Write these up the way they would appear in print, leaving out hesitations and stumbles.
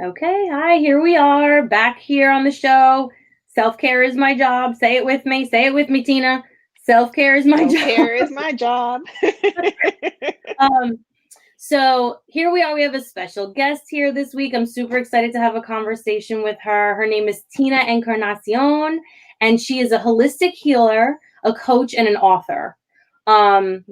Okay, hi, here we are back here on the show. Self-care is my job. Say it with me. Say it with me, Tina. Self-care is my job. Self-care is my job. Um, so here we are. We have a special guest here this week. I'm super excited to have a conversation with her. Her name is Tina Encarnacion, and she is a holistic healer, a coach, and an author. Yeah. And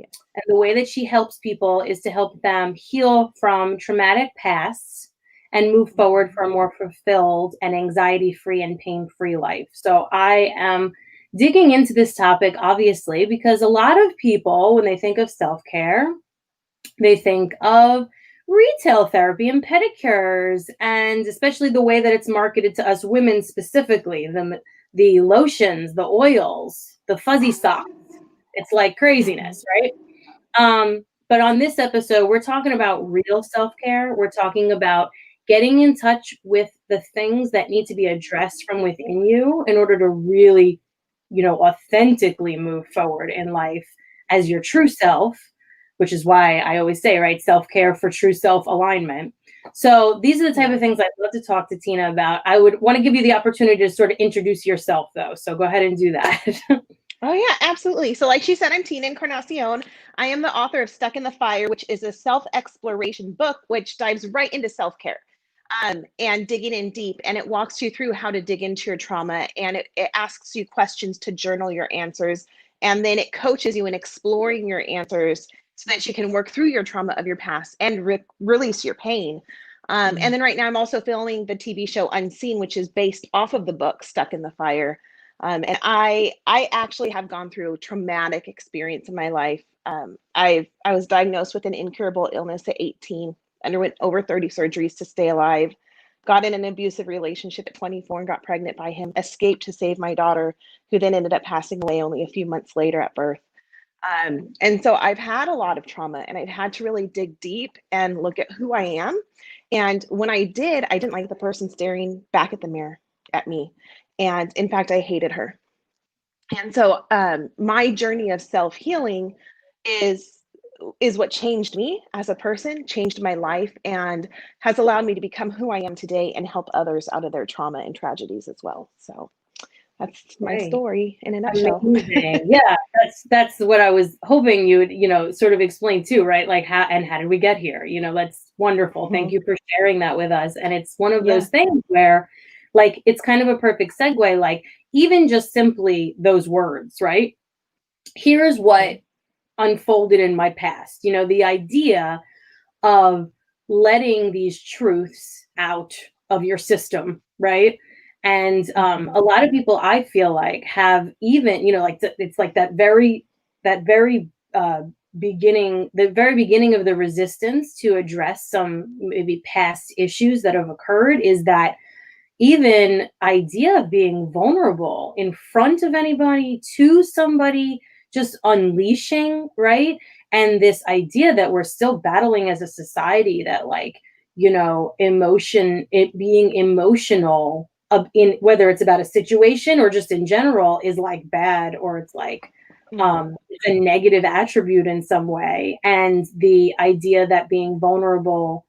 the way that she helps people is to help them heal from traumatic pasts and move forward for a more fulfilled and anxiety-free and pain-free life. So I am digging into this topic, obviously, because a lot of people, when they think of self-care, they think of retail therapy and pedicures, and especially the way that it's marketed to us women specifically, the lotions, the oils, the fuzzy socks. It's like craziness, right? But on this episode, we're talking about real self-care. We're talking about getting in touch with the things that need to be addressed from within you in order to really, authentically move forward in life as your true self, which is why I always say, right, self-care for true self-alignment. So these are the type of things I'd love to talk to Tina about. I would want to give you the opportunity to sort of introduce yourself, though. So go ahead and do that. Oh, yeah, absolutely. So, like she said, I'm Tina Encarnacion. I am the author of Stuck in the Fire, which is a self-exploration book, which dives right into self-care and digging in deep. And it walks you through how to dig into your trauma. And it asks you questions to journal your answers. And then it coaches you in exploring your answers so that you can work through your trauma of your past and release your pain. And then right now, I'm also filming the TV show Unseen, which is based off of the book Stuck in the Fire. And I actually have gone through a traumatic experience in my life. I was diagnosed with an incurable illness at 18, underwent over 30 surgeries to stay alive, got in an abusive relationship at 24 and got pregnant by him, escaped to save my daughter, who then ended up passing away only a few months later at birth. And so I've had a lot of trauma and I've had to really dig deep and look at who I am. And when I did, I didn't like the person staring back at the mirror at me. And in fact, I hated her. And so my journey of self-healing is is what changed me as a person, changed my life, and has allowed me to become who I am today and help others out of their trauma and tragedies as well. So that's my Right. story in a nutshell. Amazing. Yeah, that's what I was hoping you would, sort of explain too, right? Like how did we get here? That's wonderful. Thank Mhm. you for sharing that with us. And it's one of Yeah. those things where like it's kind of a perfect segue, like even just simply those words, right? Here's Yeah. what unfolded in my past. The idea of letting these truths out of your system, right? And Mhm. a lot of people, I feel like, have even, like it's like that very the very beginning of the resistance to address some maybe past issues that have occurred is that even idea of being vulnerable in front of anybody to somebody, just unleashing, right? And this idea that we're still battling as a society that like, emotion, it being emotional in whether it's about a situation or just in general is like bad, or it's like Mhm. it's a negative attribute in some way, and the idea that being vulnerable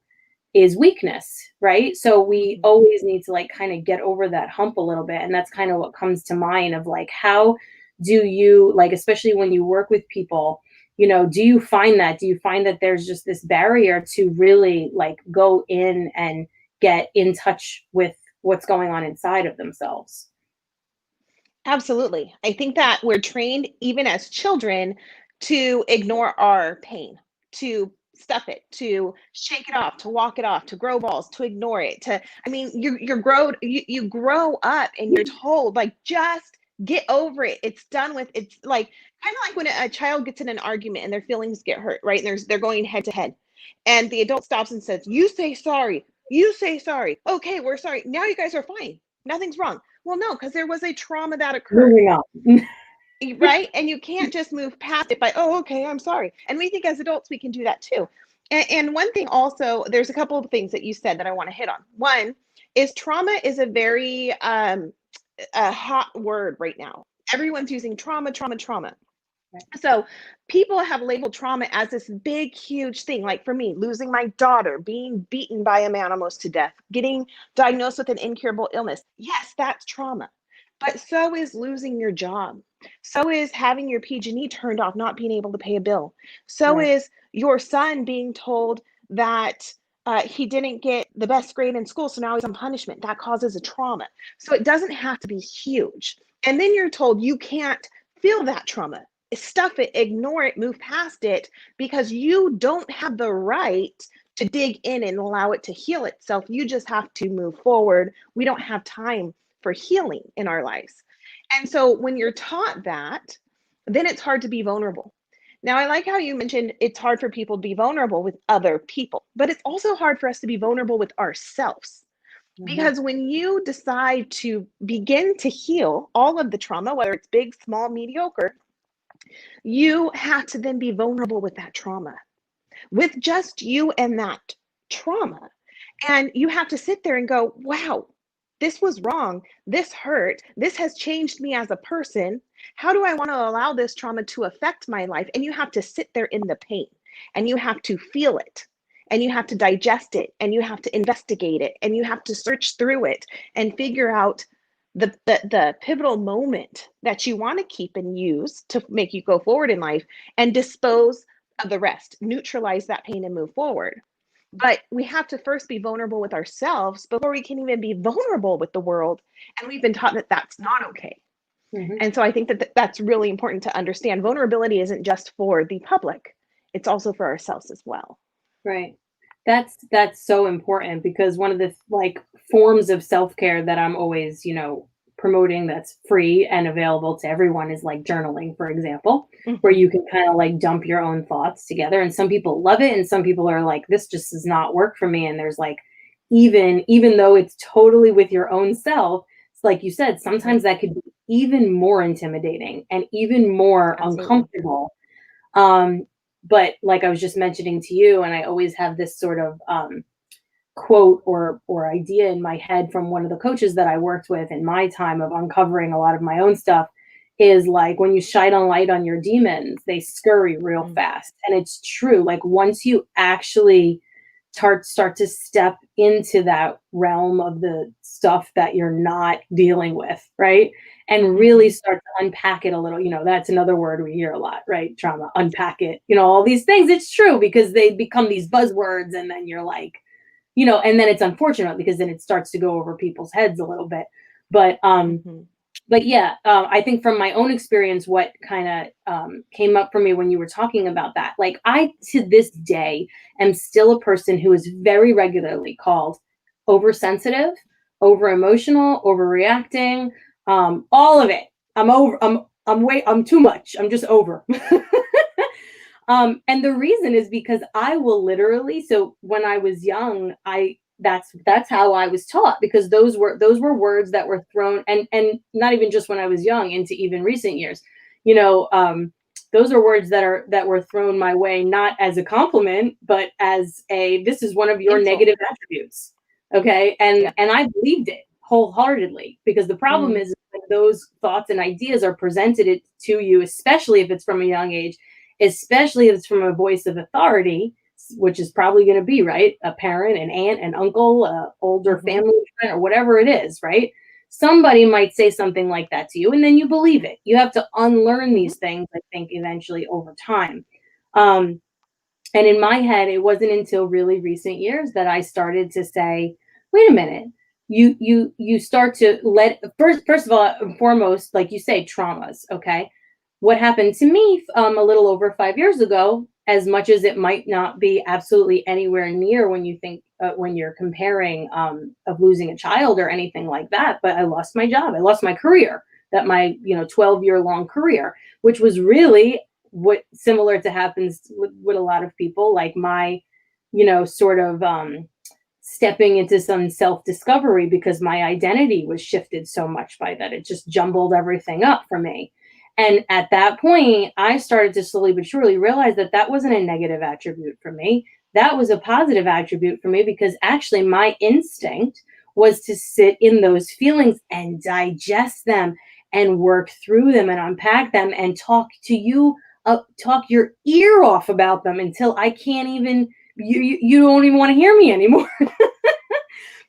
is weakness, right? So we Mhm. always need to like kind of get over that hump a little bit. And that's kind of what comes to mind of like, how do you like, especially when you work with people, do you find that there's just this barrier to really like go in and get in touch with what's going on inside of themselves? Absolutely. I think that we're trained, even as children, to ignore our pain, to stuff it, to shake it off, to walk it off, to grow balls, to ignore it. I mean, you grow up and you're told like just get over it. It's done with. It's like kind of like when a child gets in an argument and their feelings get hurt, right? And they're going head to head, and the adult stops and says, "You say sorry. You say sorry. Okay, we're sorry. Now you guys are fine. Nothing's wrong." Well, no, because there was a trauma that occurred, Moving on. right? And you can't just move past it by, oh, okay, I'm sorry. And we think as adults we can do that too. And one thing also, there's a couple of things that you said that I want to hit on. One is trauma is a very a hot word right now. Everyone's using trauma, trauma, trauma. Right. So people have labeled trauma as this big, huge thing. Like for me, losing my daughter, being beaten by a man almost to death, getting diagnosed with an incurable illness. Yes, that's trauma. But so is losing your job. So is having your PG&E turned off, not being able to pay a bill. So Right. is your son being told that he didn't get the best grade in school, so now he's on punishment. That causes a trauma. So it doesn't have to be huge. And then you're told you can't feel that trauma. Stuff it, ignore it, move past it, because you don't have the right to dig in and allow it to heal itself. You just have to move forward. We don't have time for healing in our lives. And so when you're taught that, then it's hard to be vulnerable. Now, I like how you mentioned it's hard for people to be vulnerable with other people, but it's also hard for us to be vulnerable with ourselves. Because when you decide to begin to heal all of the trauma, whether it's big, small, mediocre, you have to then be vulnerable with that trauma, with just you and that trauma. And you have to sit there and go, wow, this was wrong. This hurt. This has changed me as a person. How do I want to allow this trauma to affect my life? And you have to sit there in the pain and you have to feel it and you have to digest it and you have to investigate it and you have to search through it and figure out the pivotal moment that you want to keep and use to make you go forward in life and dispose of the rest, neutralize that pain and move forward. But we have to first be vulnerable with ourselves before we can even be vulnerable with the world. And we've been taught that that's not okay. Mm-hmm. And so I think that that's really important to understand. Vulnerability isn't just for the public, it's also for ourselves as well. Right. That's so important, because one of the like forms of self-care that I'm always, promoting, that's free and available to everyone, is like journaling, for example, where you can kind of like dump your own thoughts together. And some people love it and some people are like, this just does not work for me. And there's like, even though it's totally with your own self, it's like you said, sometimes that could be even more intimidating and even more uncomfortable. But like I was just mentioning to you, and I always have this sort of quote or idea in my head from one of the coaches that I worked with in my time of uncovering a lot of my own stuff, is like, when you shine a light on your demons, they scurry real fast. And it's true. Like once you actually start to step into that realm of the stuff that you're not dealing with, right? And really start to unpack it a little, that's another word we hear a lot, right? Trauma, unpack it, all these things. It's true, because they become these buzzwords and then you're like, and then it's unfortunate because then it starts to go over people's heads a little bit. But yeah, I think from my own experience, what kind of came up for me when you were talking about that, like I, to this day, am still a person who is very regularly called oversensitive, over emotional, overreacting, all of it. I'm too much. I'm just over. And the reason is because I will literally, so when I was young, that's how I was taught, because those were words that were thrown, and not even just when I was young, into even recent years, those are words that were thrown my way, not as a compliment, but as this is one of your negative attributes. Okay. And I believed it wholeheartedly, because the problem is when those thoughts and ideas are presented to you, especially if it's from a young age, especially if it's from a voice of authority, which is probably going to be, right, a parent, an aunt, an uncle, older family friend, or whatever it is, right? Somebody might say something like that to you, and then you believe it. You have to unlearn these things, I think, eventually over time. And in my head, it wasn't until really recent years that I started to say, wait a minute, you start to first of all, foremost, like you say, traumas, okay? What happened to me a little over 5 years ago, as much as it might not be absolutely anywhere near when you think, when you're comparing of losing a child or anything like that, but I lost my job. I lost my career, that my 12-year long career, which was really what similar to happens with a lot of people, like my, sort of stepping into some self-discovery, because my identity was shifted so much by that. It just jumbled everything up for me. And at that point, I started to slowly but surely realize that that wasn't a negative attribute for me. That was a positive attribute for me, because actually my instinct was to sit in those feelings and digest them and work through them and unpack them and talk your ear off about them until I can't even, you don't even want to hear me anymore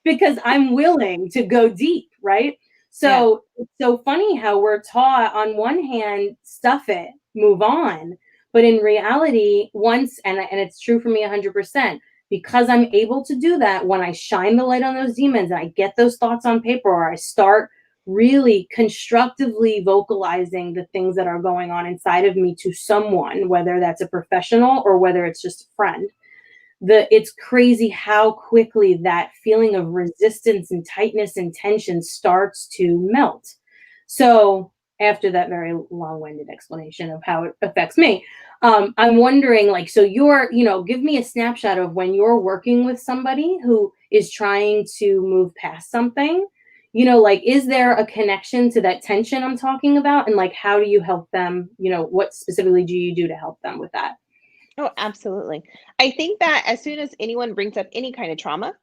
because I'm willing to go deep, right? Yeah. So it's so funny how we're taught on one hand, stuff it, move on. But in reality, and it's true for me 100%, because I'm able to do that when I shine the light on those demons and I get those thoughts on paper, or I start really constructively vocalizing the things that are going on inside of me to someone, whether that's a professional or whether it's just a friend. It's crazy how quickly that feeling of resistance and tightness and tension starts to melt. So after that very long-winded explanation of how it affects me, I'm wondering, like, so give me a snapshot of when you're working with somebody who is trying to move past something, like, is there a connection to that tension I'm talking about? And like, how do you help them? What specifically do you do to help them with that? Oh, absolutely. I think that as soon as anyone brings up any kind of trauma,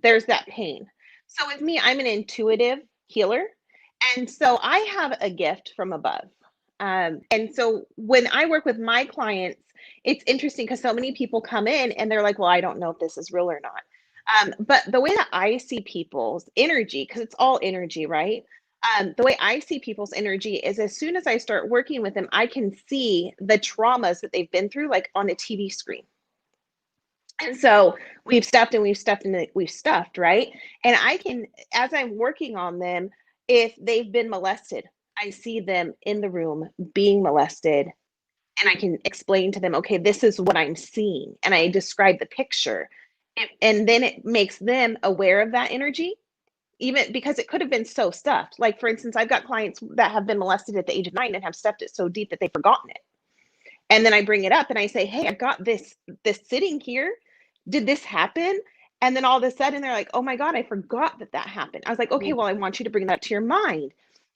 there's that pain. So with me, I'm an intuitive healer. And so I have a gift from above. And so when I work with my clients, it's interesting because so many people come in and they're like, well, I don't know if this is real or not. But the way that I see people's energy, because it's all energy, right? The way I see people's energy is as soon as I start working with them, I can see the traumas that they've been through, like on a TV screen. And so we've stuffed and we've stuffed and we've stuffed, right? And I can, as I'm working on them, if they've been molested, I see them in the room being molested. And I can explain to them, okay, this is what I'm seeing. And I describe the picture. And then it makes them aware of that energy, even because it could have been so stuffed. Like, for instance, I've got clients that have been molested at the age of 9 and have stuffed it so deep that they've forgotten it. And then I bring it up and I say, hey, I've got this sitting here. Did this happen? And then all of a sudden they're like, oh my God, I forgot that happened. I was like, okay, well, I want you to bring that to your mind.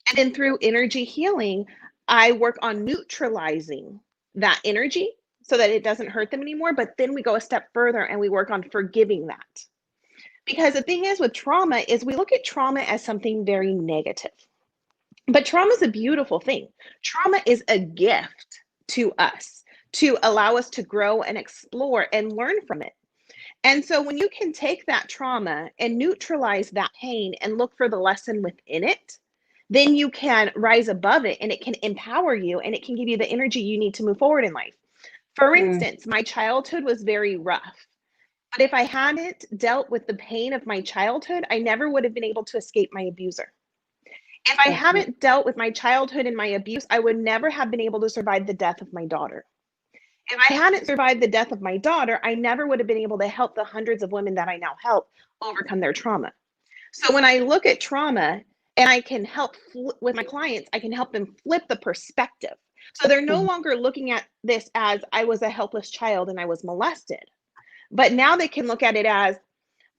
And then through energy healing, I work on neutralizing that energy so that it doesn't hurt them anymore. But then we go a step further and we work on forgiving that. Because the thing is with trauma is we look at trauma as something very negative. But trauma is a beautiful thing. Trauma is a gift to us to allow us to grow and explore and learn from it. And so when you can take that trauma and neutralize that pain and look for the lesson within it, then you can rise above it and it can empower you and it can give you the energy you need to move forward in life. For Mm, instance, my childhood was very rough. But if I hadn't dealt with the pain of my childhood, I never would have been able to escape my abuser. If I that's haven't dealt with my childhood and my abuse, I would never have been able to survive the death of my daughter. If I hadn't survived the death of my daughter, I never would have been able to help the hundreds of women that I now help overcome their trauma. So when I look at trauma and I can help with my clients, I can help them flip the perspective. So they're no mhm, longer looking at this as I was a helpless child and I was molested, but now they can look at it as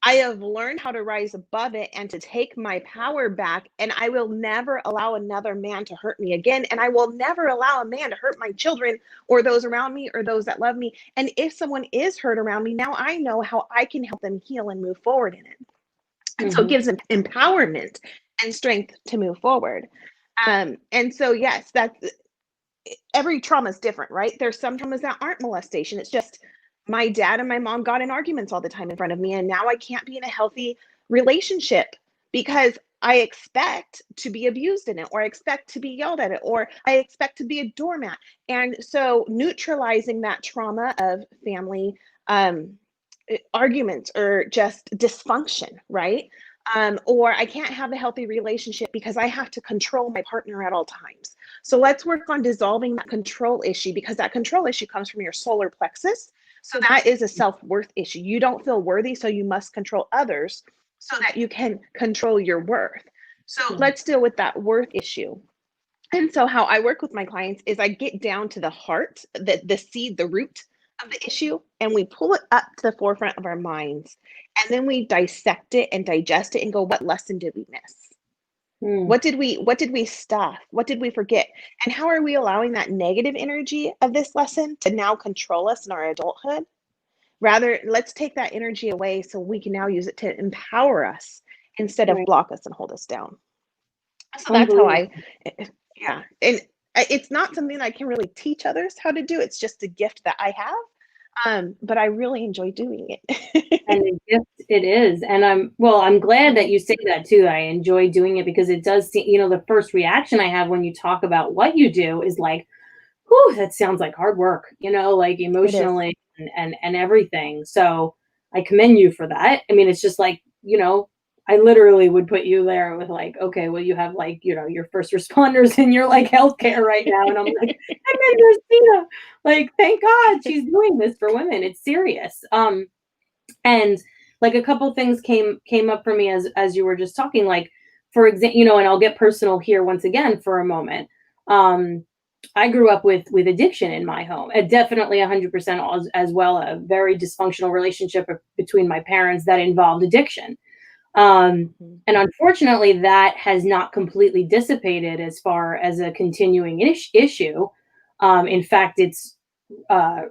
I have learned how to rise above it and to take my power back. And I will never allow another man to hurt me again. And I will never allow a man to hurt my children or those around me or those that love me. And if someone is hurt around me, now I know how I can help them heal and move forward in it. And so it mhm. gives them empowerment and strength to move forward. And so, yes, that's every trauma is different, right? There's some traumas that aren't molestation. It's just my dad and my mom got in arguments all the time in front of me, and now I can't be in a healthy relationship because I expect to be abused in it, or I expect to be yelled at it, or I expect to be a doormat. And so neutralizing that trauma of family um, arguments or just dysfunction, right? Or I can't have a healthy relationship because I have to control my partner at all times. So let's work on dissolving that control issue, because that control issue comes from your solar plexus. So that is a self-worth issue. You don't feel worthy, so you must control others so that you can control your worth. So Mhm. let's deal with that worth issue. And so how I work with my clients is I get down to the heart, the seed, the root of the issue, and we pull it up to the forefront of our minds. And then we dissect it and digest it and go, what lesson did we miss? Mm. What did we stuff? What did we forget? And how are we allowing that negative energy of this lesson to now control us in our adulthood? Rather, let's take that energy away so we can now use it to empower us instead of Right. block us and hold us down. So that's how Unbelievable. yeah. And it's not something I can really teach others how to do. It's just a gift that I have. But I really enjoy doing And it. a gift it is. And I'm glad that you say that too. I enjoy doing it because it does seem, the first reaction I have when you talk about what you do is like, whew, that sounds like hard work, like It is. emotionally and everything. So I commend you for that. I mean, it's just like, I literally would put you there with like, okay, well, you have like, your first responders in your like healthcare right now. And I'm like, and then there's Tina. Like, thank God she's doing this for women. It's serious. And like a couple things came up for me as you were just talking, like for example, and I'll get personal here once again for a moment. um I grew up with addiction in my home, and definitely 100% as well, a very dysfunctional relationship between my parents that involved addiction. Mhm. And unfortunately that has not completely dissipated as far as a continuing issue. In fact, it's uh,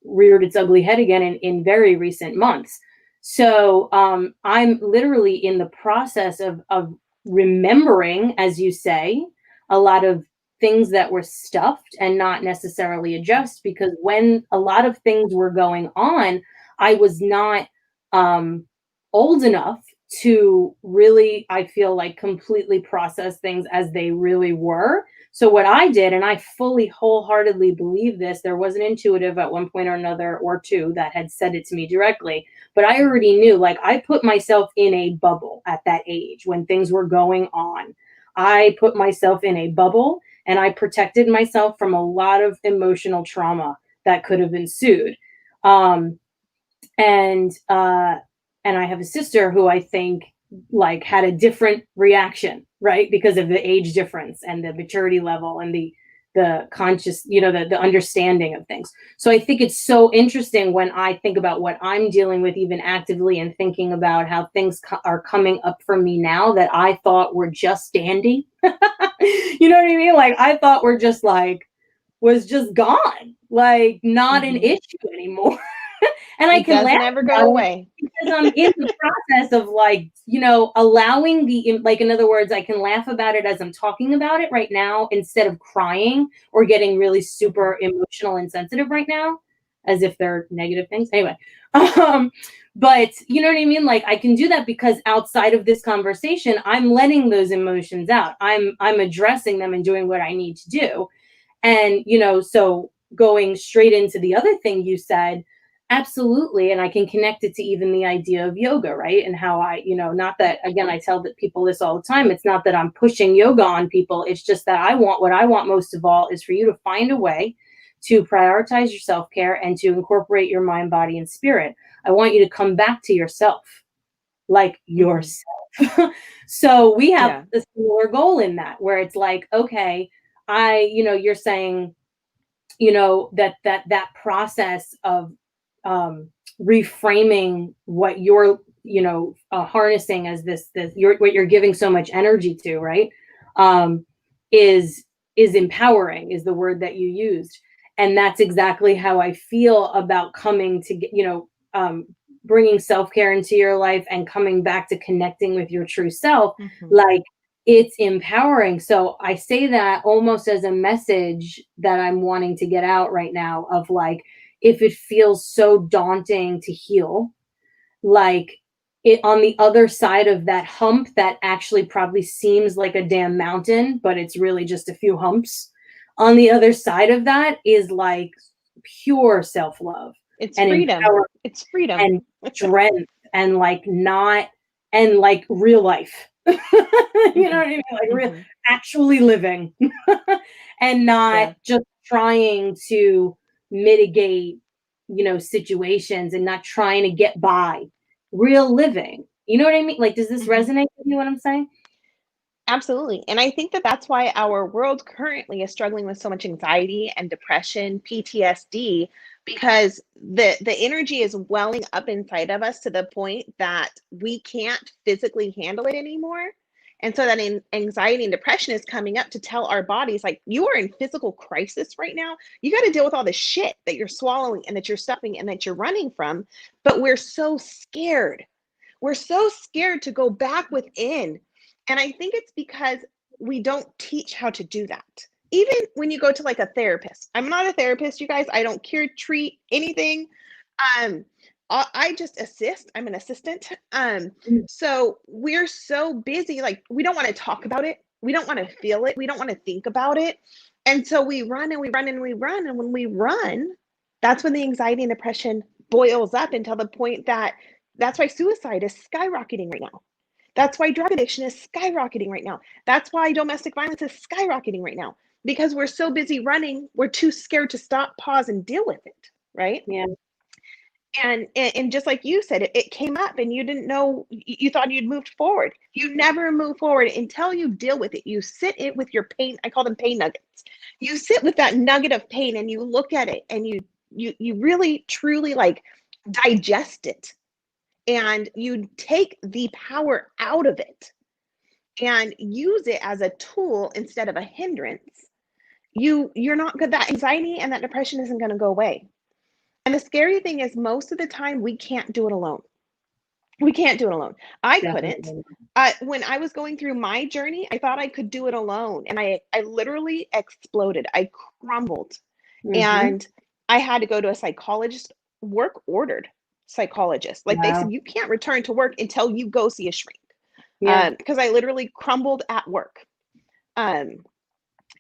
reared its ugly head again in very recent months. So I'm literally in the process of remembering, as you say, a lot of things that were stuffed and not necessarily addressed, because when a lot of things were going on, I was not um, old enough to really, I feel like, completely process things as they really were. So what I did, and I fully wholeheartedly believe this, there was an intuitive at one point or another or two that had said it to me directly, but I already knew, like I put myself in a bubble at that age when things were going on. I put myself in a bubble and I protected myself from a lot of emotional trauma that could have ensued. Um, and and I have a sister who I think like had a different reaction, right? Because of the age difference and the maturity level and the conscious, the understanding of things. So I think it's so interesting when I think about what I'm dealing with, even actively, and thinking about how things are coming up for me now that I thought were just dandy. You know what I mean? Like I thought were just like was just gone, like not an Mhm. issue anymore. And I It can laugh doesn't ever go about it away. because I'm in the process of like, allowing like, in other words, I can laugh about it as I'm talking about it right now instead of crying or getting really Mhm. super emotional and sensitive right now, as if they're negative things. Anyway, um, but you know what I mean? Like I can do that because outside of this conversation, I'm letting those emotions out. I'm addressing them and doing what I need to do. And, so going straight into the other thing you said, absolutely. And I can connect it to even the idea of yoga, right? And how not that, again, I tell that people this all the time. It's not that I'm pushing yoga on people. It's just that what I want most of all is for you to find a way to prioritize your self care and to incorporate your mind, body, and spirit. I want you to come back to yourself, like Mhm. yourself. So we have Yeah. a similar goal in that, where it's like, okay, you're saying, that process of um, reframing what you're, harnessing as what you're giving so much energy to, right? Um, is empowering, is the word that you used. And that's exactly how I feel about coming to get, bringing self-care into your life and coming back to connecting with your true self. Mhm. Like it's empowering. So I say that almost as a message that I'm wanting to get out right now, of like, if it feels so daunting to heal, like it on the other side of that hump that actually probably seems like a damn mountain, but it's really just a few humps. On the other side of that is like pure self-love It's and freedom. empowerment It's freedom. and strength and like not and like real life. You know Mhm. what I mean? Like real Mhm. actually living and not Yeah. just trying to mitigate, situations and not trying to get by. Real living. You know what I mean? Like, does this Mhm. resonate with you what I'm saying? Absolutely. And I think that that's why our world currently is struggling with so much anxiety and depression, PTSD, because the energy is welling up inside of us to the point that we can't physically handle it anymore. And so that anxiety and depression is coming up to tell our bodies, like, you are in physical crisis right now. You got to deal with all the shit that you're swallowing and that you're stuffing and that you're running from. But we're so scared. We're so scared to go back within. And I think it's because we don't teach how to do that. Even when you go to like a therapist. I'm not a therapist, you guys. I don't cure, treat, anything. I just assist. I'm an assistant. So we're so busy, like we don't want to talk about it. We don't want to feel it. We don't want to think about it. And so we run and we run and we run. And when we run, that's when the anxiety and depression boils up until the point that that's why suicide is skyrocketing right now. That's why drug addiction is skyrocketing right now. That's why domestic violence is skyrocketing right now, because we're so busy running, we're too scared to stop, pause, and deal with it, right? Yeah. And just like you said, it came up and you didn't know, you thought you'd moved forward. You never move forward until you deal with it. You sit it with your pain. I call them pain nuggets. You sit with that nugget of pain and you look at it and you really truly like digest it, and you take the power out of it and use it as a tool instead of a hindrance. You're not good. That anxiety and that depression isn't going to go away. And the scary thing is, most of the time, we can't do it alone. We can't do it alone. I couldn't. When I was going through my journey, I thought I could do it alone. And I literally exploded. I crumbled. And I had to go to a psychologist, work-ordered psychologist. Like they said, you can't return to work until you go see a shrink. Because I literally crumbled at work. And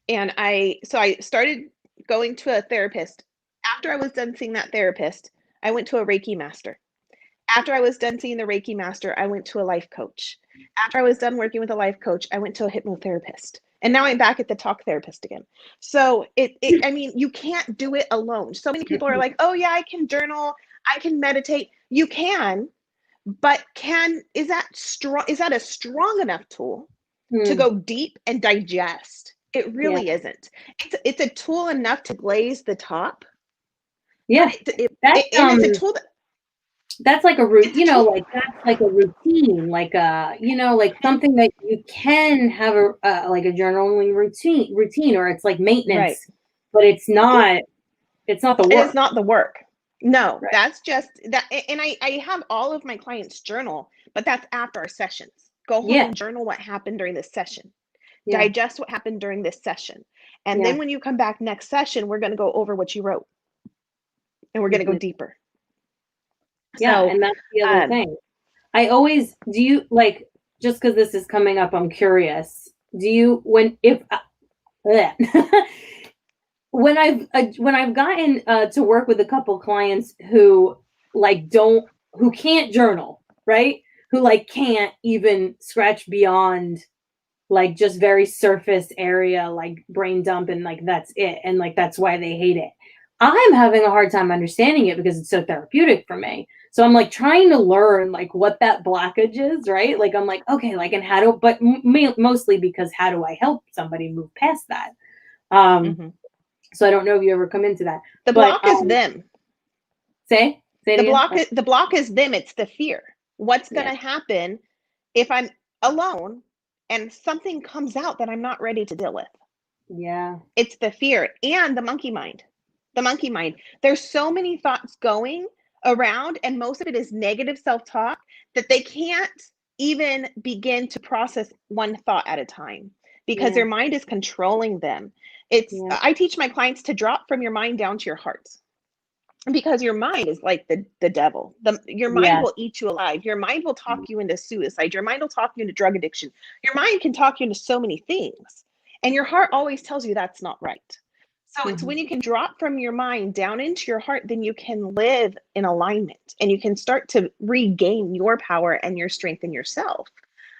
I started going to a therapist. After I was done seeing that therapist, I went to a Reiki Master. After I was done seeing the Reiki Master, I went to a life coach. After I was done working with a life coach, I went to a hypnotherapist. And now I'm back at the talk therapist again. So I mean, you can't do it alone. So many people are like, oh yeah, I can journal, I can meditate. You can, but is that a strong enough tool to go deep and digest? It really isn't. It's a tool enough to glaze the top. Yeah, it's a tool that's like a routine, you know, like that's like a routine, like a, you know, like something that you can have like a journaling routine, or it's like maintenance, but it's not the work. It's not the work. No, that's just that. And I have all of my clients journal, but that's after our sessions. Go home and journal what happened during this session. Digest what happened during this session. And then when you come back next session, we're going to go over what you wrote. And we're going to go deeper. Yeah, and that's the other thing. I always, do you, like, just because this is coming up, I'm curious. Do you, when I've gotten to work with a couple clients who like who can't journal, right? Who like can't even scratch beyond like just very surface area, like brain dump, and like that's it, and like that's why they hate it. I'm having a hard time understanding it because it's so therapeutic for me. So I'm like trying to learn like what that blockage is, right? Like I'm like, okay, like, and how do, but mostly because how do I help somebody move past that? So I don't know if you ever come into that. The block is them. Say it again. The block is them. It's the fear. What's going to happen if I'm alone and something comes out that I'm not ready to deal with? Yeah. It's the fear and the monkey mind. The monkey mind. There's so many thoughts going around, and most of it is negative self-talk, that they can't even begin to process one thought at a time because their mind is controlling them. I teach my clients to drop from your mind down to your heart, because your mind is like the devil. Your mind will eat you alive. Your mind will talk you into suicide. Your mind will talk you into drug addiction. Your mind can talk you into so many things, and your heart always tells you that's not right. So it's when you can drop from your mind down into your heart, then you can live in alignment and you can start to regain your power and your strength in yourself.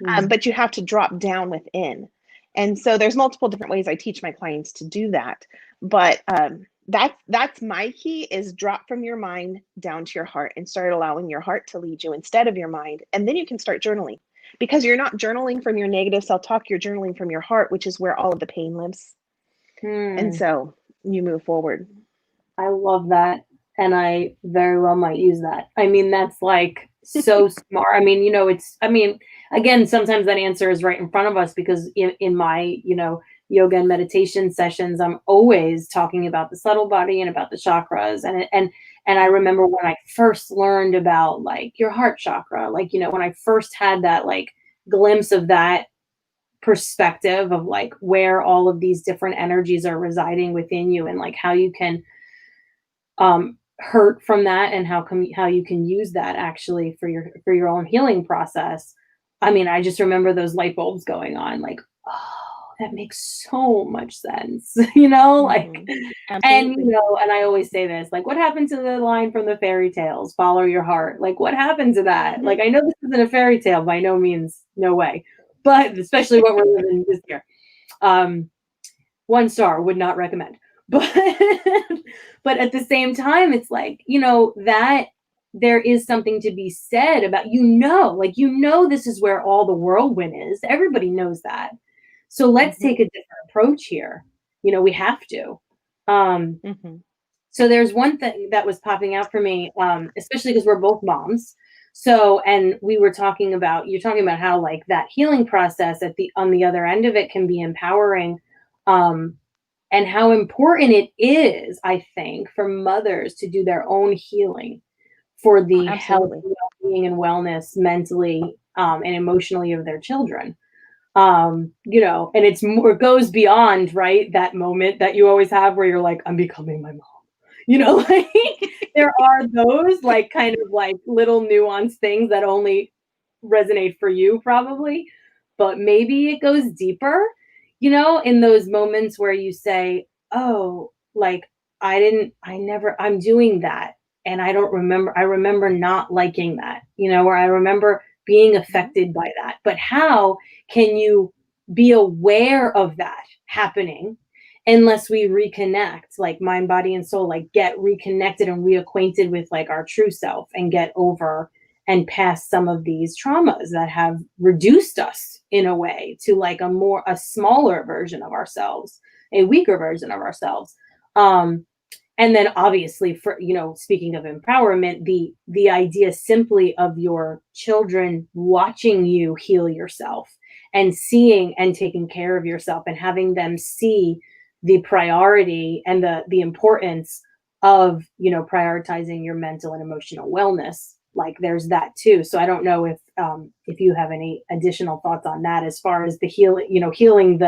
But you have to drop down within. And so there's multiple different ways I teach my clients to do that. But that's my key, is drop from your mind down to your heart and start allowing your heart to lead you instead of your mind. And then you can start journaling, because you're not journaling from your negative self-talk. You're journaling from your heart, which is where all of the pain lives. And so you move forward. I love that. And I very well might use that. I mean, that's like so smart. I mean, you know, again, sometimes that answer is right in front of us, because in my, you know, yoga and meditation sessions, I'm always talking about the subtle body and about the chakras. And I remember when I first learned about like your heart chakra, like, you know, when I first had that like glimpse of that perspective of like where all of these different energies are residing within you, and like how you can hurt from that, and how you can use that actually for your own healing process. I mean, I just remember those light bulbs going on, like, oh, that makes so much sense, like, and Absolutely. and I always say this, like, what happened to the line from the fairy tales, follow your heart? Like, what happened to that? Like, I know this isn't a fairy tale by no means, no way, but especially what we're living this year. 1 star, would not recommend. But but at the same time, it's like, that there is something to be said about, like, this is where all the whirlwind is. Everybody knows that. So let's take a different approach here. We have to. So there's one thing that was popping out for me, especially because we're both moms. So, and you're talking about how like that healing process on the other end of it can be empowering, and how important it is, I think, for mothers to do their own healing for the health, Absolutely. well-being, and wellness mentally, and emotionally of their children. And it goes beyond, right, that moment that you always have where you're like, I'm becoming my mom. Like there are those like kind of like little nuanced things that only resonate for you probably, but maybe it goes deeper, in those moments where you say, oh, like I'm doing that. And I remember not liking that, or I remember being affected by that. But how can you be aware of that happening unless we reconnect, like mind, body, and soul, like get reconnected and reacquainted with like our true self and get over and past some of these traumas that have reduced us in a way to like a smaller version of ourselves, a weaker version of ourselves. And then obviously for, speaking of empowerment, the idea simply of your children watching you heal yourself and seeing and taking care of yourself and having them see the priority and the importance of, prioritizing your mental and emotional wellness. Like there's that too. So I don't know if you have any additional thoughts on that as far as the healing, healing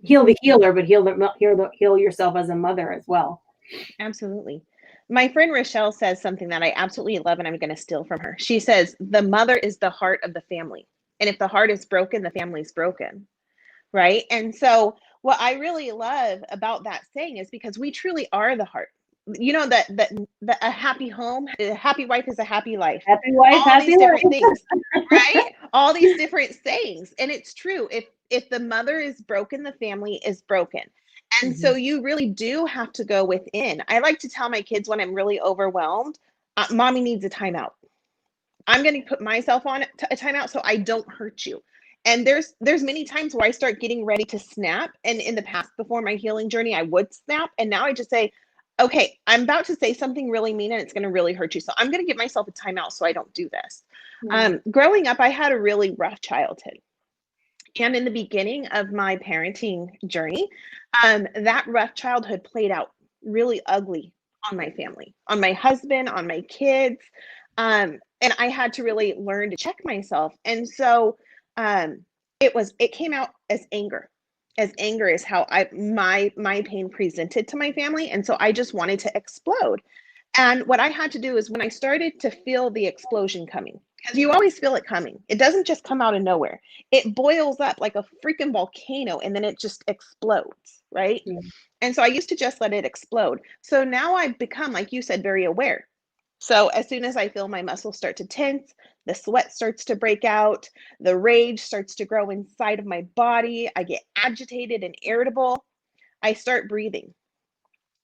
heal the healer, but heal yourself as a mother as well. Absolutely. My friend Rochelle says something that I absolutely love, and I'm going to steal from her. She says, the mother is the heart of the family. And if the heart is broken, the family's broken. Right. And so, what I really love about that saying is because we truly are the heart. That a happy home, a happy wife is a happy life. Happy wife, All happy these different life. things, right? All these different sayings. And it's true. If the mother is broken, the family is broken. And so you really do have to go within. I like to tell my kids when I'm really overwhelmed, mommy needs a timeout. I'm going to put myself on a timeout so I don't hurt you. And there's many times where I start getting ready to snap. And in the past, before my healing journey, I would snap. And now I just say, okay, I'm about to say something really mean and it's going to really hurt you. So I'm going to give myself a timeout so I don't do this. Growing up, I had a really rough childhood. And in the beginning of my parenting journey, that rough childhood played out really ugly on my family, on my husband, on my kids. And I had to really learn to check myself. And so it came out as anger. As anger is how my pain presented to my family. And so I just wanted to explode. And what I had to do is when I started to feel the explosion coming, because you always feel it coming. It doesn't just come out of nowhere. It boils up like a freaking volcano and then it just explodes, right? Yeah. And so I used to just let it explode. So now I've become, like you said, very aware. So as soon as I feel my muscles start to tense, the sweat starts to break out, the rage starts to grow inside of my body, I get agitated and irritable, I start breathing.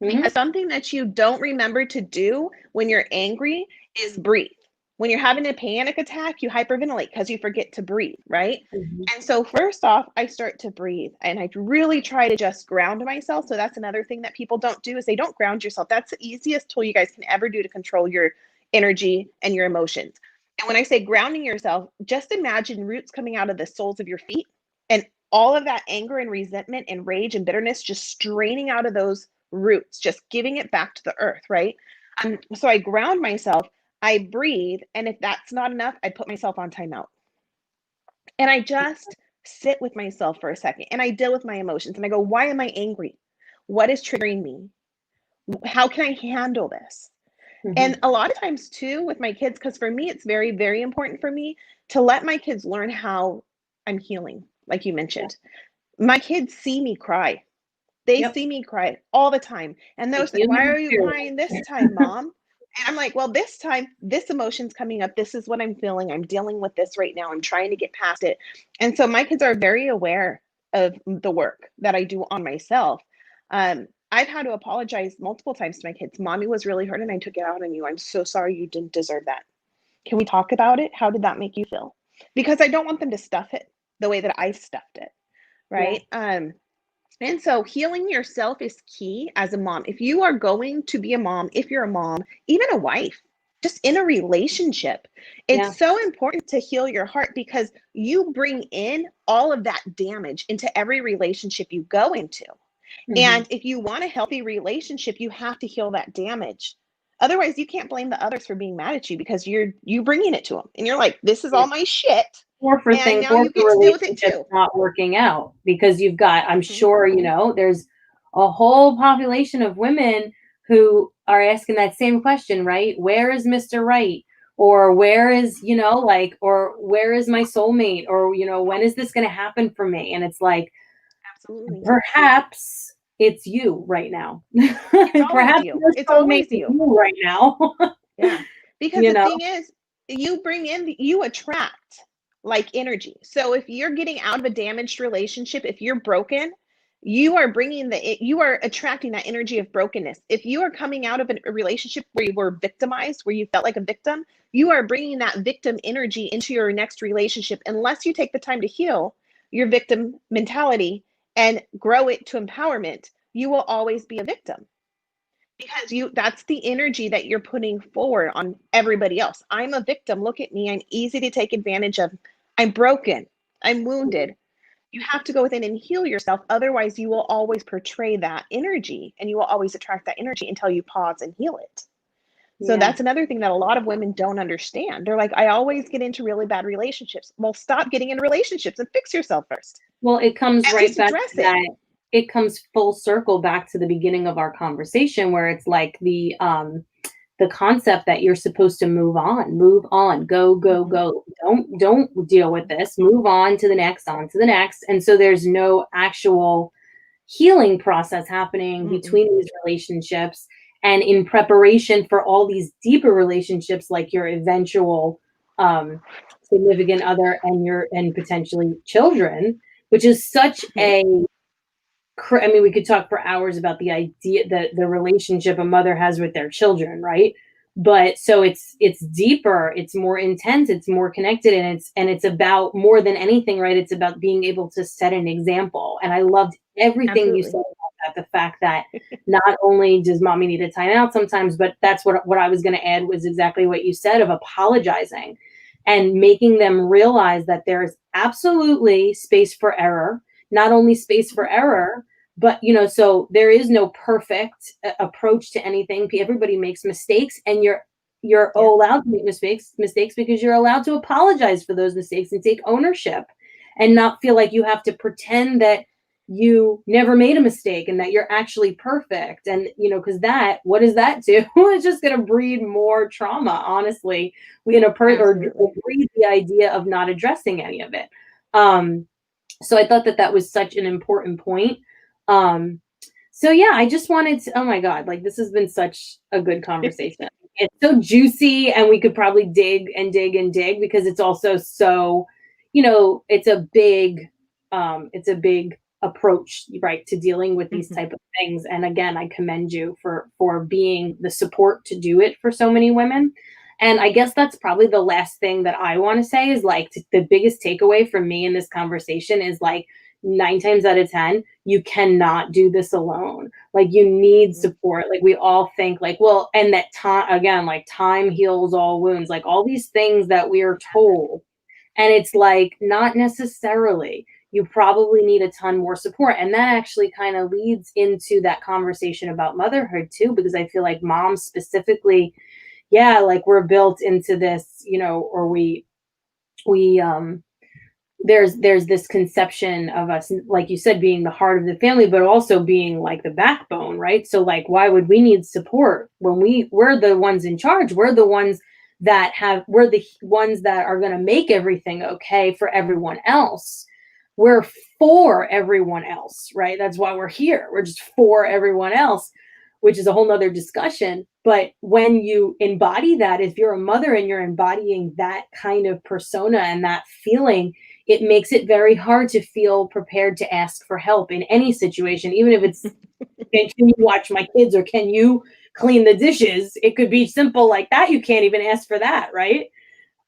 Because something that you don't remember to do when you're angry is breathe. When you're having a panic attack, you hyperventilate because you forget to breathe, right? And so first off, I start to breathe and I really try to just ground myself. So that's another thing that people don't do is they don't ground yourself. That's the easiest tool you guys can ever do to control your energy and your emotions. And when I say grounding yourself, just imagine roots coming out of the soles of your feet and all of that anger and resentment and rage and bitterness just straining out of those roots, just giving it back to the earth, right? So I ground myself, I breathe, and if that's not enough, I put myself on timeout. And I just sit with myself for a second and I deal with my emotions and I go, why am I angry? What is triggering me? How can I handle this? And Mhm. a lot of times too with my kids, because for me, it's very, very important for me to let my kids learn how I'm healing, like you Yeah. mentioned. My kids see me cry. They Yep. see me cry all the time. And they'll Like say, why human are you crying this experience. time, mom? And I'm like, well, this time, this emotion's coming up. This is what I'm feeling. I'm dealing with this right now. I'm trying to get past it. And so my kids are very aware of the work that I do on myself. I've had to apologize multiple times to my kids. Mommy was really hurt and I took it out on you. I'm so sorry. You didn't deserve that. Can we talk about it? How did that make you feel? Because I don't want them to stuff it the way that I stuffed it. Yeah. Right. And so healing yourself is key as a mom. If you are going to be a mom, if you're a mom, even a wife, just in a relationship, Yeah. it's so important to heal your heart because you bring in all of that damage into every relationship you go into. Mhm. And if you want a healthy relationship, you have to heal that damage. Otherwise, you can't blame the others for being mad at you because you bringing it to them. And you're like, this is Yeah. all my shit. And now Or you get for to deal with it relationships too. not working out because you've got, I'm Mhm. sure, there's a whole population of women who are asking that same question, right? Where is Mr. Right? Or where is, like, or where is my soulmate? Or, when is this going to happen for me? And it's like, Absolutely. perhaps it's you right now. It's always Perhaps you. your It's soulmate always is you. you right now. Yeah. Because you the know? thing is, you bring in, you attract like energy. So if you're getting out of a damaged relationship, if you're broken, you are bringing you are attracting that energy of brokenness. If you are coming out of a relationship where you were victimized, where you felt like a victim, you are bringing that victim energy into your next relationship unless you take the time to heal your victim mentality and grow it to empowerment. You will always be a victim because that's the energy that you're putting forward on everybody else. I'm a victim. Look at me. I'm easy to take advantage of. I'm broken. I'm wounded. You have to go within and heal yourself. Otherwise, you will always portray that energy and you will always attract that energy until you pause and heal it. So Yeah. that's another thing that a lot of women don't understand. They're like, I always get into really bad relationships. Well, stop getting in relationships and fix yourself first. Well, it comes At right least back address to it. that. It comes full circle back to the beginning of our conversation where it's like the concept that you're supposed to move on, go, go, Mhm. go. Don't deal with this. Move on to the next, on to the next. And so there's no actual healing process happening Mm-mm. between these relationships and in preparation for all these deeper relationships like your eventual um significant other and potentially children, which is such Mhm. I mean, we could talk for hours about the idea that the relationship a mother has with their children, right? But so it's deeper, it's more intense, it's more connected, and it's about more than anything, right? It's about being able to set an example. And I loved everything you Absolutely. said about that, the fact that not only does mommy need a timeout sometimes, but that's what I was going to add was exactly what you said of apologizing and making them realize that there's absolutely space for error, not only space for error, but so there is no perfect approach to anything. Everybody makes mistakes, and you're Yeah. allowed to make mistakes because you're allowed to apologize for those mistakes and take ownership and not feel like you have to pretend that you never made a mistake and that you're actually perfect. And because that, what does that do? It's just going to breed more trauma, honestly. We in a or Absolutely. breed the idea of not addressing any of it. So I thought that was such an important point. um so yeah, I just wanted to, oh my god, like this has been such a good conversation. It's so juicy and we could probably dig and dig and dig because it's also so, it's a big approach, right, to dealing with these Mhm. type of things. And again, I commend you for being the support to do it for so many women. And I guess that's probably the last thing that I want to say is like the biggest takeaway from me in this conversation is like 9 times out of 10, you cannot do this alone. Like you need Mhm. support. Like we all think like, well, and that time again, like time heals all wounds, like all these things that we are told. And it's like, not necessarily. You probably need a ton more support. And that actually kind of leads into that conversation about motherhood too, because I feel like moms specifically, yeah, like we're built into this, or we there's this conception of us, like you said, being the heart of the family, but also being like the backbone, right? So like, why would we need support when we're the ones in charge? We're the ones we're the ones that are going to make everything okay for everyone else. We're for everyone else, right? That's why we're here. We're just for everyone else, which is a whole nother discussion. But when you embody that, if you're a mother and you're embodying that kind of persona and that feeling, it makes it very hard to feel prepared to ask for help in any situation, even if it's, can you watch my kids or can you clean the dishes? It could be simple like that. You can't even ask for that, right?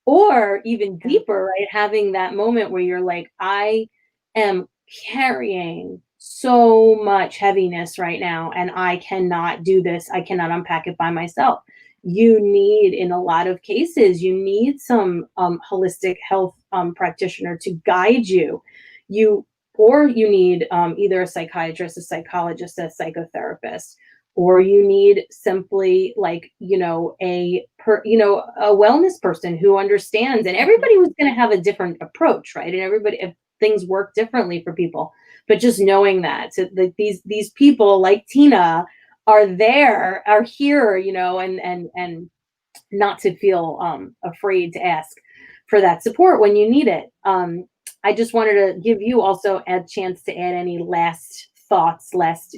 Or even deeper, right? Having that moment where you're like, I am carrying so much heaviness right now, and I cannot do this. I cannot unpack it by myself. You need, in a lot of cases, you need some holistic health practitioner to guide you. Or you need either a psychiatrist, a psychologist, a psychotherapist, or you need simply like, a wellness person who understands. And everybody was going to have a different approach, right? And everybody, if things work differently for people, but just knowing that, so that these people like Tina are here, and not to feel afraid to ask for that support when you need it. I just wanted to give you also a chance to add any last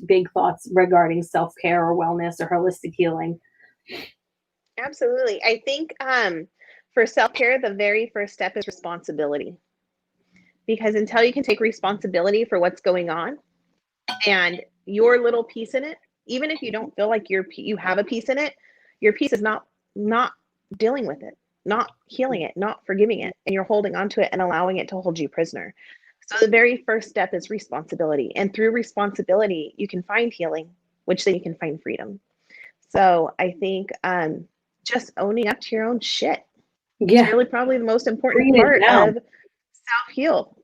big thoughts regarding self-care or wellness or holistic healing. Absolutely. I think for self-care, the very first step is responsibility. Because until you can take responsibility for what's going on and your little piece in it, even if you don't feel like you have a piece in it, your piece is not dealing with it, not healing it, not forgiving it, and you're holding on to it and allowing it to hold you prisoner. So the very first step is responsibility. And through responsibility, you can find healing, which then you can find freedom. So I think just owning up to your own shit is really probably the most important part of self-heal.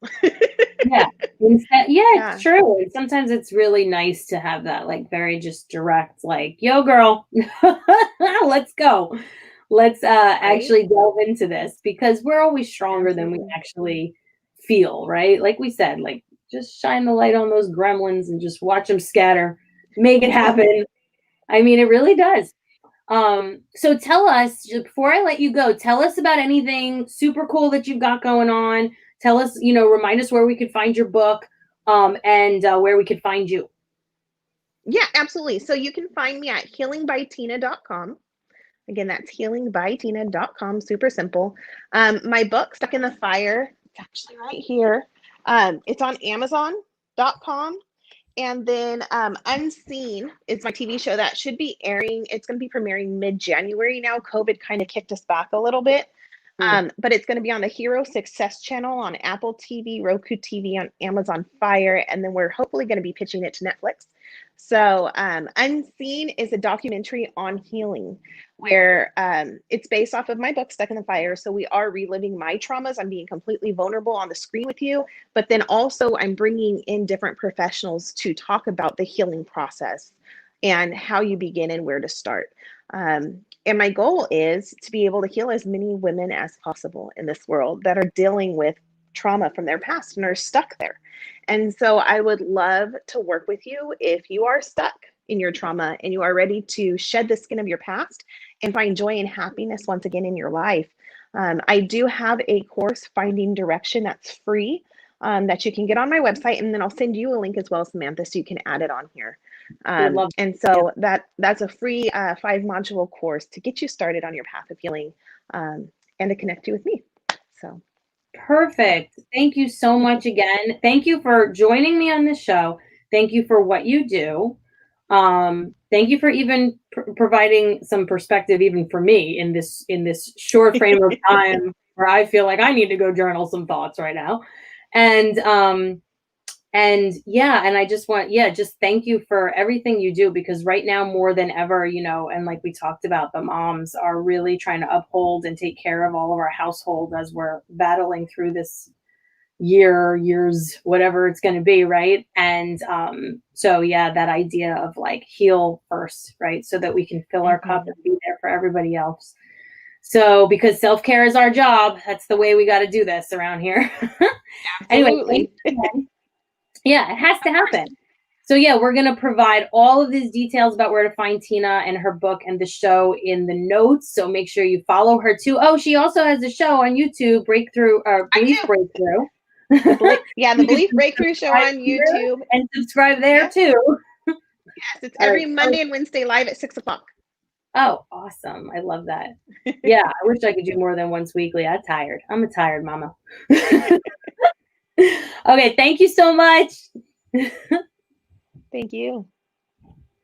Yeah. It's true. And sometimes it's really nice to have that like very just direct, like, yo girl, let's go. Let's actually delve into this, because we're always stronger than we actually feel, right? Like we said, like just shine the light on those gremlins and just watch them scatter. Make it happen. I mean, it really does. So tell us, before I let you go, tell us about anything super cool that you've got going on. Tell us, remind us where we could find your book, and where we could find you. Yeah, absolutely. So you can find me at healingbytina.com. Again, that's healingbytina.com. Super simple. My book, Stuck in the Fire, it's actually right here. It's on Amazon.com. And then Unseen is my TV show that should be airing. It's going to be premiering mid-January now. COVID kind of kicked us back a little bit. But it's going to be on the Hero Success channel on Apple TV, Roku TV, on Amazon Fire. And then we're hopefully going to be pitching it to Netflix. So Unseen is a documentary on healing where it's based off of my book, Stuck in the Fire. So we are reliving my traumas. I'm being completely vulnerable on the screen with you. But then also I'm bringing in different professionals to talk about the healing process and how you begin and where to start. And my goal is to be able to heal as many women as possible in this world that are dealing with trauma from their past and are stuck there. And so I would love to work with you if you are stuck in your trauma and you are ready to shed the skin of your past and find joy and happiness once again in your life. I do have a course, Finding Direction, that's free, that you can get on my website, and then I'll send you a link as well, Samantha, so you can add it on here. And so that's a free 5-module course to get you started on your path of healing, and to connect you with me. So perfect. Thank you so much again. Thank you for joining me on this show. Thank you for what you do. Thank you for even providing some perspective, even for me in this short frame of time where I feel like I need to go journal some thoughts right now. And I just want, just thank you for everything you do, because right now more than ever, and like we talked about, the moms are really trying to uphold and take care of all of our household as we're battling through this years, whatever it's going to be. Right. And, that idea of like heal first, right. So that we can fill our cup and be there for everybody else. So because self-care is our job, that's the way we got to do this around here. Anyway, Absolutely. yeah, it has to happen. So yeah, we're going to provide all of these details about where to find Tina and her book and the show in the notes. So make sure you follow her too. Oh, she also has a show on YouTube, Breakthrough or Belief Breakthrough. The Belief Breakthrough show on YouTube. And subscribe there too. Yes, it's every Monday and Wednesday live at 6:00. Oh, awesome. I love that. Yeah, I wish I could do more than once weekly. I'm tired. I'm a tired mama. Okay, thank you so much. Thank you.